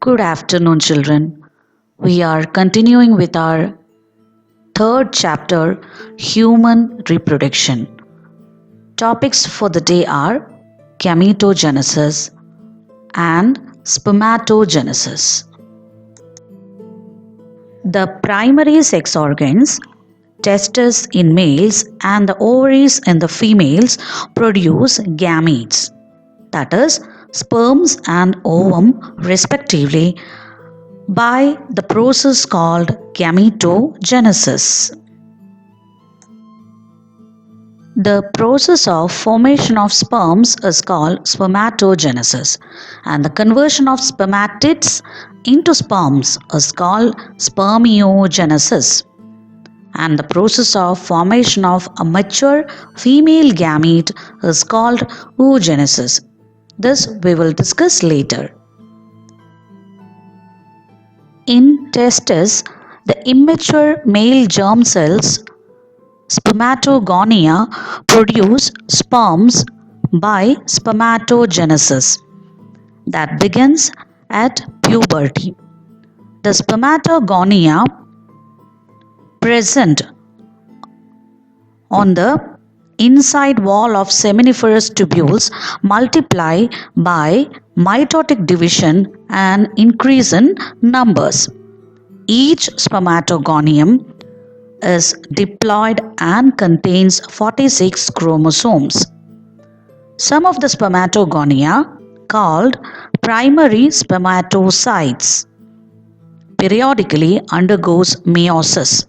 Good afternoon, children. We are continuing with our third chapter, Human Reproduction. Topics for the day are gametogenesis and spermatogenesis. The primary sex organs, testes in males and the ovaries in the females, produce gametes, that is, sperms and ovum, respectively, by the process called gametogenesis. The process of formation of sperms is called spermatogenesis, and the conversion of spermatids into sperms is called spermiogenesis. And the process of formation of a mature female gamete is called oogenesis. This we will discuss later. In testes, the immature male germ cells, spermatogonia, produce sperms by spermatogenesis that begins at puberty. The spermatogonia present on the inside wall of seminiferous tubules multiply by mitotic division and increase in numbers. Each spermatogonium is diploid and contains 46 chromosomes. Some of the spermatogonia, called primary spermatocytes, periodically undergoes meiosis.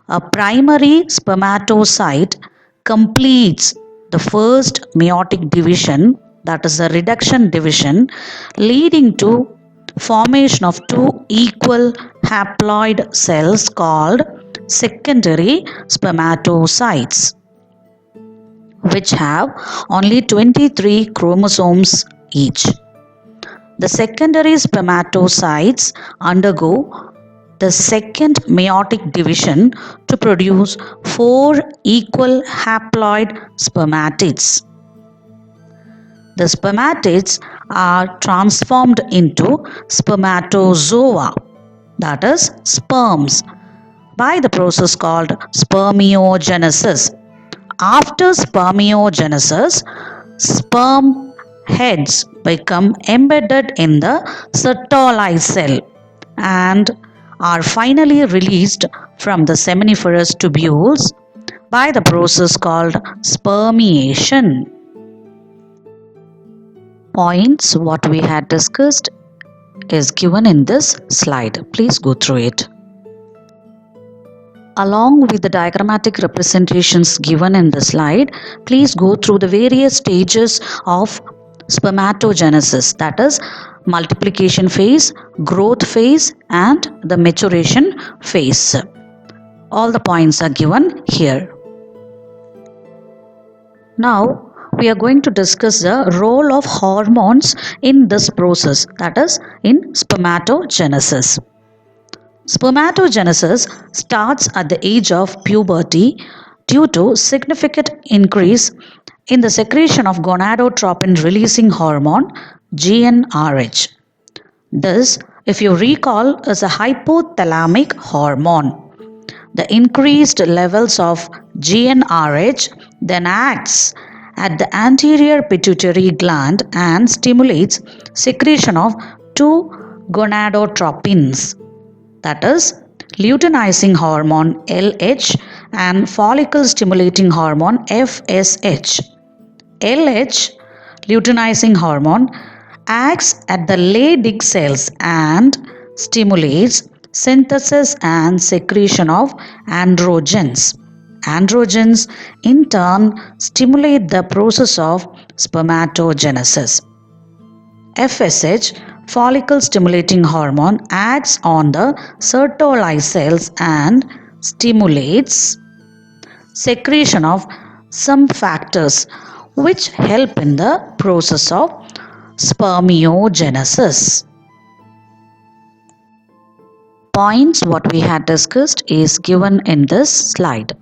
A primary spermatocyte completes the first meiotic division, that is the reduction division, leading to formation of two equal haploid cells called secondary spermatocytes, which have only 23 chromosomes each. The secondary spermatocytes undergo the second meiotic division to produce 4 equal haploid spermatids. The spermatids are transformed into spermatozoa, that is, sperms, by the process called spermiogenesis. After spermiogenesis, sperm heads become embedded in the Sertoli cell and are finally released from the seminiferous tubules by the process called spermiation. Points what we had discussed is given in this slide. Please go through it. Along with the diagrammatic representations given in the slide, please go through the various stages of spermatogenesis, that is, multiplication phase, growth phase, and the maturation phase. All the points are given here. Now, we are going to discuss the role of hormones in this process, that is, in spermatogenesis. Spermatogenesis starts at the age of puberty due to significant increase in the secretion of gonadotropin releasing hormone GnRH. This, if you recall, is a hypothalamic hormone. The increased levels of GnRH then acts at the anterior pituitary gland and stimulates secretion of two gonadotropins, that is, luteinizing hormone LH and follicle stimulating hormone FSH. LH, luteinizing hormone, acts at the Leydig cells and stimulates synthesis and secretion of androgens. Androgens in turn stimulate the process of spermatogenesis. FSH, follicle stimulating hormone, acts on the Sertoli cells and stimulates secretion of some factors which help in the process of spermiogenesis. Points what we had discussed is given in this slide.